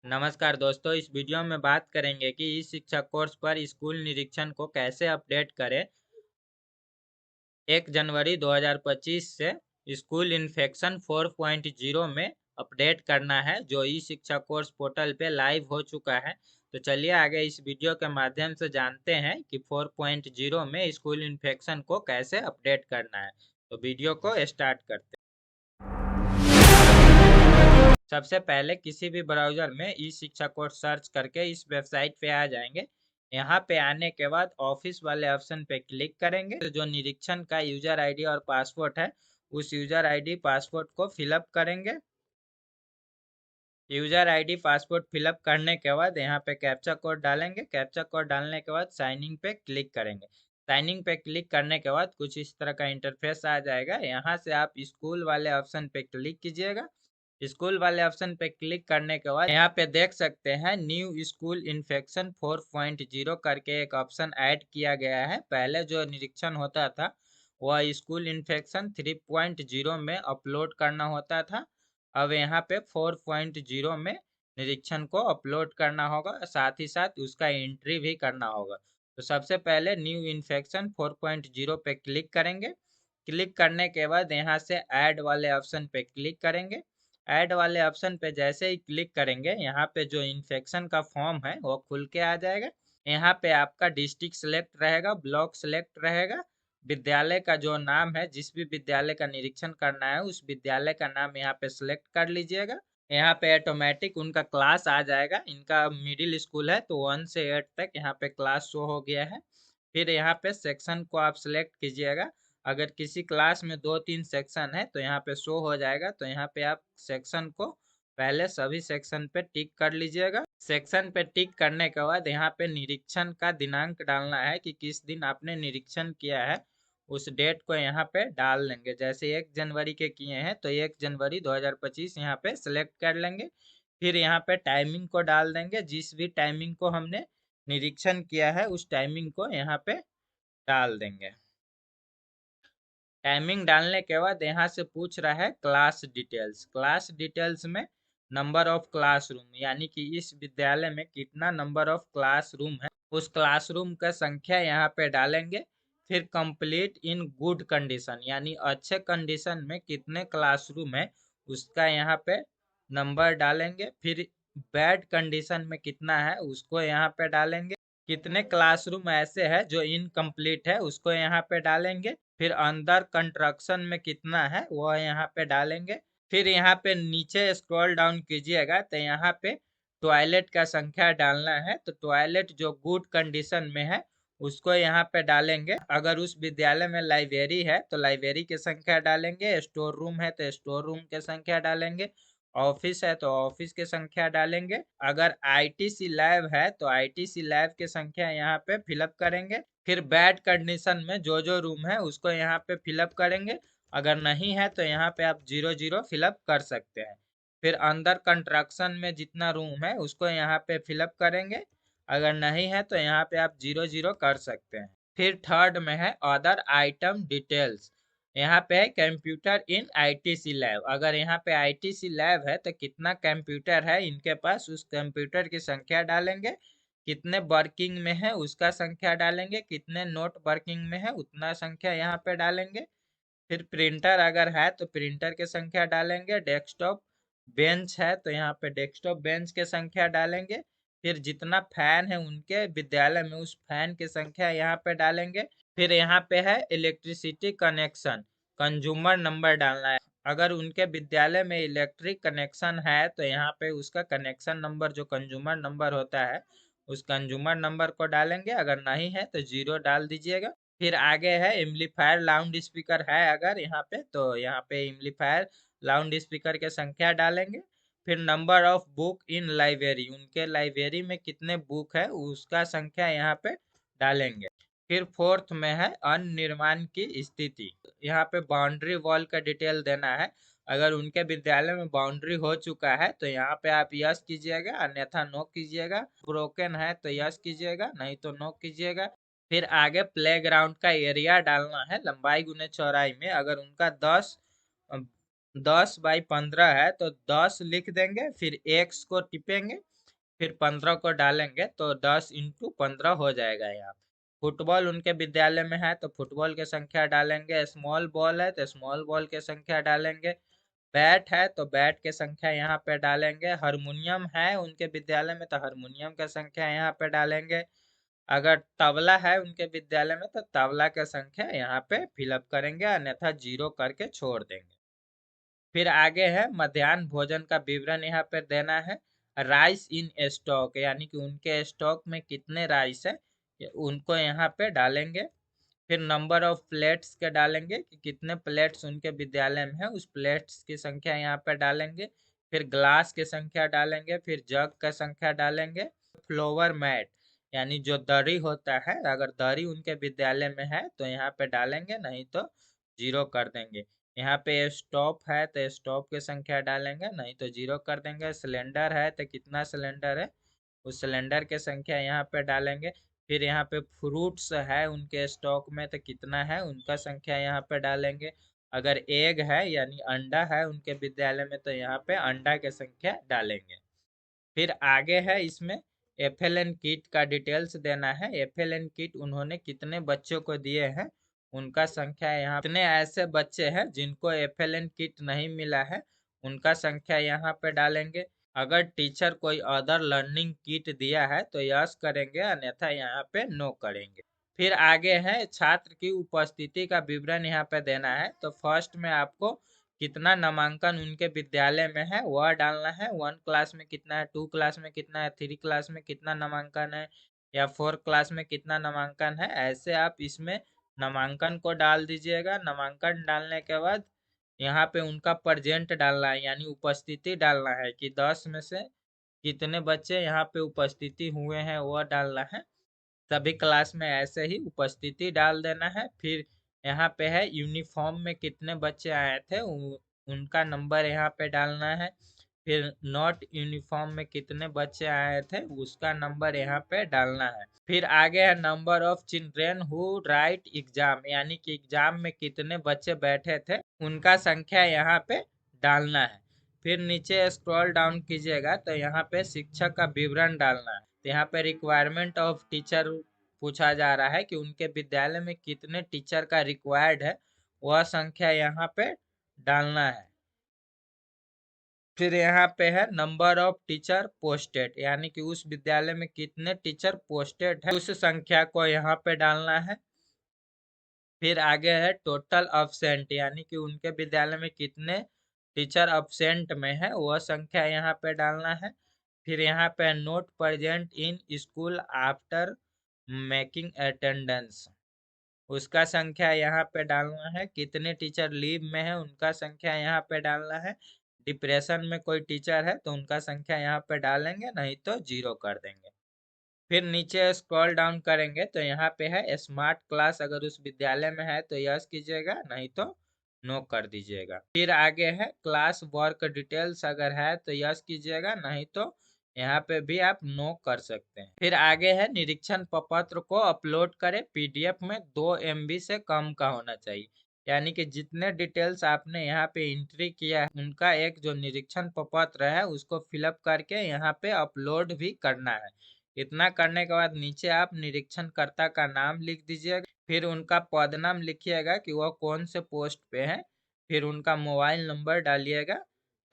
नमस्कार दोस्तों, इस वीडियो में बात करेंगे कि ई शिक्षा कोर्स पर स्कूल निरीक्षण को कैसे अपडेट करें। 1 जनवरी 2025 से स्कूल इन्फेक्शन 4.0 में अपडेट करना है, जो ई शिक्षा कोर्स पोर्टल पे लाइव हो चुका है। तो चलिए आगे इस वीडियो के माध्यम से जानते हैं कि 4.0 में स्कूल इन्फेक्शन को कैसे अपडेट करना है। तो वीडियो को स्टार्ट करते हैं। सबसे पहले किसी भी ब्राउजर में ई शिक्षा कोर्स सर्च करके इस वेबसाइट पे आ जाएंगे। यहाँ पे आने के बाद ऑफिस वाले ऑप्शन पे क्लिक करेंगे। तो जो निरीक्षण का यूजर आईडी और पासवर्ड है, उस यूजर आईडी पासवर्ड को फिलअप करेंगे। यूजर आईडी पासवर्ड फिलअप करने के बाद यहाँ पे कैप्चा कोड डालेंगे। कैप्चा कोड डालने के बाद साइन इन पे क्लिक करेंगे। साइन इन पे क्लिक करने के बाद कुछ इस तरह का इंटरफेस आ जाएगा। यहाँ से आप स्कूल वाले ऑप्शन पे क्लिक कीजिएगा। स्कूल वाले ऑप्शन पे क्लिक करने के बाद यहाँ पे देख सकते हैं न्यू स्कूल इन्फेक्शन 4.0 करके एक ऑप्शन ऐड किया गया है। पहले जो निरीक्षण होता था वह स्कूल इन्फेक्शन 3.0 में अपलोड करना होता था। अब यहाँ पे 4.0 में निरीक्षण को अपलोड करना होगा, साथ ही साथ उसका एंट्री भी करना होगा। तो सबसे पहले न्यू इन्फेक्शन 4.0 पे क्लिक करेंगे। क्लिक करने के बाद यहाँ से ऐड वाले ऑप्शन पे क्लिक करेंगे। ऐड वाले ऑप्शन पे जैसे ही क्लिक करेंगे, यहाँ पे जो इन्फेक्शन का फॉर्म है वो खुल के आ जाएगा। यहाँ पे आपका डिस्ट्रिक्ट सेलेक्ट रहेगा, ब्लॉक सेलेक्ट रहेगा, विद्यालय का जो नाम है, जिस भी विद्यालय का निरीक्षण करना है उस विद्यालय का नाम यहाँ पे सिलेक्ट कर लीजिएगा। यहाँ पे ऑटोमेटिक उनका क्लास आ जाएगा। इनका मिडिल स्कूल है तो 1 से 8 तक यहाँ पे क्लास शो हो गया है। फिर यहाँ पे सेक्शन को आप सिलेक्ट कीजिएगा। अगर किसी क्लास में 2-3 सेक्शन है तो यहाँ पे शो हो जाएगा। तो यहाँ पे आप सेक्शन को पहले सभी सेक्शन पे टिक कर लीजिएगा। सेक्शन पे टिक करने के बाद यहाँ पे निरीक्षण का दिनांक डालना है कि किस दिन आपने निरीक्षण किया है, उस डेट को यहाँ पे डाल लेंगे। जैसे 1 जनवरी के किए हैं तो 1 जनवरी 2025 यहाँ पे सिलेक्ट कर लेंगे। फिर यहाँ पे टाइमिंग को डाल देंगे। जिस भी टाइमिंग को हमने निरीक्षण किया है उस टाइमिंग को यहाँ पे डाल देंगे। टाइमिंग डालने के बाद यहाँ से पूछ रहा है क्लास डिटेल्स। क्लास डिटेल्स में नंबर ऑफ क्लासरूम, यानी कि इस विद्यालय में कितना नंबर ऑफ क्लासरूम है, उस क्लासरूम का संख्या यहाँ पे डालेंगे। फिर कंप्लीट इन गुड कंडीशन, यानी अच्छे कंडीशन में कितने क्लासरूम है उसका यहाँ पे नंबर डालेंगे। फिर बैड कंडीशन में कितना है उसको यहाँ पे डालेंगे। कितने क्लासरूम ऐसे है जो इनकम्प्लीट है उसको यहाँ पे डालेंगे। फिर अंडर कंस्ट्रक्शन में कितना है वह यहाँ पे डालेंगे। फिर यहाँ पे नीचे स्क्रॉल डाउन कीजिएगा तो यहाँ पे टॉयलेट का संख्या डालना है। तो टॉयलेट जो गुड कंडीशन में है उसको यहाँ पे डालेंगे। अगर उस विद्यालय में लाइब्रेरी है तो लाइब्रेरी की संख्या डालेंगे, स्टोर रूम है तो स्टोर रूम की संख्या डालेंगे, ऑफिस है तो ऑफिस की संख्या डालेंगे। अगर आईटीसी लैब है तो आईटीसी लैब की संख्या यहाँ पे फिलअप करेंगे। फिर बैड कंडीशन में जो जो रूम है उसको यहाँ पे फिलअप करेंगे। अगर नहीं है तो यहाँ पे आप 0 फिलअप कर सकते हैं। फिर अंदर कंस्ट्रक्शन में जितना रूम है उसको यहाँ पे फिलअप करेंगे। अगर नहीं है तो यहाँ पे आप 0 कर सकते हैं। फिर थर्ड में है अदर आइटम डिटेल्स। यहाँ पे है कंप्यूटर इन आईटीसी लैब। अगर यहाँ पे आईटीसी लैब है तो कितना कंप्यूटर है इनके पास, उस कंप्यूटर की संख्या डालेंगे। कितने वर्किंग में है उसका संख्या डालेंगे, कितने नोट वर्किंग में है उतना संख्या यहाँ पे डालेंगे। फिर प्रिंटर अगर है तो प्रिंटर की संख्या डालेंगे। डेस्कटॉप बेंच है तो यहाँ पे डेस्कटॉप बेंच की संख्या डालेंगे। फिर जितना फैन है उनके विद्यालय में उस फैन की संख्या यहाँ पे डालेंगे। फिर यहाँ पे है इलेक्ट्रिसिटी कनेक्शन, कंज्यूमर नंबर डालना है। अगर उनके विद्यालय में इलेक्ट्रिक कनेक्शन है तो यहाँ पे उसका कनेक्शन नंबर जो कंज्यूमर नंबर होता है उस कंज्यूमर नंबर को डालेंगे। अगर नहीं है तो 0 डाल दीजिएगा। फिर आगे है एम्पलीफायर लाउड स्पीकर है अगर यहाँ पे तो यहाँ पे एम्पलीफायर लाउड स्पीकर के संख्या डालेंगे। फिर number of book in library, उनके लाइब्रेरी में कितने बुक है उसका संख्या यहाँ पे डालेंगे। फिर फोर्थ में है अन्य निर्माण की स्थिति। यहाँ पे बाउंड्री वॉल का डिटेल देना है। अगर उनके विद्यालय में बाउंड्री हो चुका है तो यहाँ पे आप यस कीजिएगा, अन्यथा नो कीजिएगा। ब्रोकन है तो यस कीजिएगा, नहीं तो नो कीजिएगा। फिर आगे प्लेग्राउंड का एरिया डालना है, लंबाई गुने चौड़ाई में। अगर उनका 10 बाई 15 है तो 10 लिख देंगे। फिर एक्स को टिपेंगे। फिर 15 को डालेंगे तो 10 × 15 हो जाएगा यहाँ। फुटबॉल उनके विद्यालय में है तो फुटबॉल की संख्या डालेंगे, स्मॉल बॉल है तो स्मॉल बॉल की संख्या डालेंगे, बैट है तो बैट की संख्या यहाँ पे डालेंगे, हारमोनियम है उनके विद्यालय में तो हारमोनियम की संख्या यहाँ पे डालेंगे, अगर तबला है उनके विद्यालय में तो तबला की संख्या यहाँ पे फिलअप करेंगे, अन्यथा 0 करके छोड़ देंगे। फिर आगे है मध्याह्न भोजन का विवरण यहाँ पे देना है। राइस इन स्टॉक यानी कि उनके स्टॉक में कितने राइस है उनको यहाँ पे डालेंगे। फिर नंबर ऑफ प्लेट्स के डालेंगे कि कितने प्लेट्स उनके विद्यालय में है, उस प्लेट्स की संख्या यहाँ पे डालेंगे। फिर ग्लास की संख्या डालेंगे, फिर जग का संख्या डालेंगे। फ्लोवर मैट यानी जो दरी होता है, अगर दरी उनके विद्यालय में है तो यहाँ पे डालेंगे, नहीं तो 0 कर देंगे। यहाँ पे स्टोव है तो स्टोव की संख्या डालेंगे, नहीं तो 0 कर देंगे। सिलेंडर है तो कितना सिलेंडर है उस सिलेंडर की संख्या यहाँ पे डालेंगे। फिर यहाँ पे फ्रूट्स है उनके स्टॉक में तो कितना है उनका संख्या यहाँ पे डालेंगे। अगर एग है यानी अंडा है उनके विद्यालय में तो यहाँ पे अंडा की संख्या डालेंगे। फिर आगे है इसमें FLN किट का डिटेल्स देना है। FLN किट उन्होंने कितने बच्चों को दिए हैं उनका संख्या यहाँ। कितने ऐसे बच्चे हैं जिनको FLN किट नहीं मिला है उनका संख्या यहाँ पे डालेंगे। अगर टीचर कोई अदर लर्निंग किट दिया है तो यस करेंगे, अन्यथा यहाँ पे नो करेंगे। फिर आगे है छात्र की उपस्थिति का विवरण यहाँ पे देना है। तो फर्स्ट में आपको कितना नामांकन उनके विद्यालय में है वह डालना है। 1 क्लास में कितना है, 2 क्लास में कितना है, 3 क्लास में कितना नामांकन है, या 4 क्लास में कितना नामांकन है, ऐसे आप इसमें नामांकन को डाल दीजिएगा। नामांकन डालने के बाद यहाँ पे उनका प्रेजेंट डालना है यानी उपस्थिति डालना है कि 10 में से कितने बच्चे यहाँ पे उपस्थिति हुए हैं वह डालना है। सभी क्लास में ऐसे ही उपस्थिति डाल देना है। फिर यहाँ पे है यूनिफॉर्म में कितने बच्चे आए थे उनका नंबर यहाँ पे डालना है। फिर नॉट यूनिफॉर्म में कितने बच्चे आए थे उसका नंबर यहाँ पे डालना है। फिर आगे है number of children who right exam यानी कि एग्जाम में कितने बच्चे बैठे थे उनका संख्या यहाँ पे डालना है। फिर नीचे स्क्रॉल डाउन कीजिएगा तो यहाँ पे शिक्षक का विवरण डालना है। तो यहाँ पे रिक्वायरमेंट ऑफ टीचर पूछा जा रहा है कि उनके विद्यालय में कितने टीचर का रिक्वायर्ड है वह संख्या यहाँ पे डालना है। फिर यहाँ पे है नंबर ऑफ टीचर पोस्टेड यानी कि उस विद्यालय में कितने टीचर पोस्टेड है उस संख्या को यहाँ पे डालना है। फिर आगे है टोटल अब्सेंट यानी कि उनके विद्यालय में कितने टीचर अब्सेंट में है वह संख्या यहाँ पे डालना है। फिर यहाँ पे note present in school after making attendance उसका संख्या यहाँ पे डालना है। कितने टीचर लीव में है उनका संख्या यहाँ पे डालना है। डिप्रेशन में कोई टीचर है तो उनका संख्या यहाँ पे डालेंगे, नहीं तो 0 कर देंगे। फिर नीचे स्क्रॉल डाउन करेंगे तो यहाँ पे है स्मार्ट क्लास, अगर उस विद्यालय में है तो यस कीजिएगा, नहीं तो नो कर दीजिएगा। फिर आगे है क्लास वर्क डिटेल्स, अगर है तो यस कीजिएगा, नहीं तो यहाँ पे भी आप नो कर सकते हैं। फिर आगे है निरीक्षण प्रपत्र को अपलोड करें PDF में 2 MB से कम का होना चाहिए, यानी कि जितने डिटेल्स आपने यहाँ पे एंट्री किया है उनका एक जो निरीक्षण प्रपत्र है उसको फिलअप करके यहाँ पे अपलोड भी करना है। इतना करने के बाद नीचे आप निरीक्षणकर्ता का नाम लिख दीजिएगा, फिर उनका पद नाम लिखिएगा कि वह कौन से पोस्ट पे है, फिर उनका मोबाइल नंबर डालिएगा,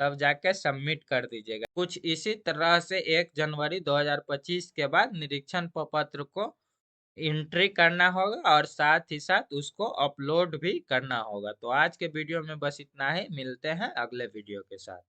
तब जाके सबमिट कर दीजिएगा। कुछ इसी तरह से 1 जनवरी 2025 के बाद निरीक्षण प्रपत्र को एंट्री करना होगा और साथ ही साथ उसको अपलोड भी करना होगा। तो आज के वीडियो में बस इतना ही, मिलते हैं अगले वीडियो के साथ।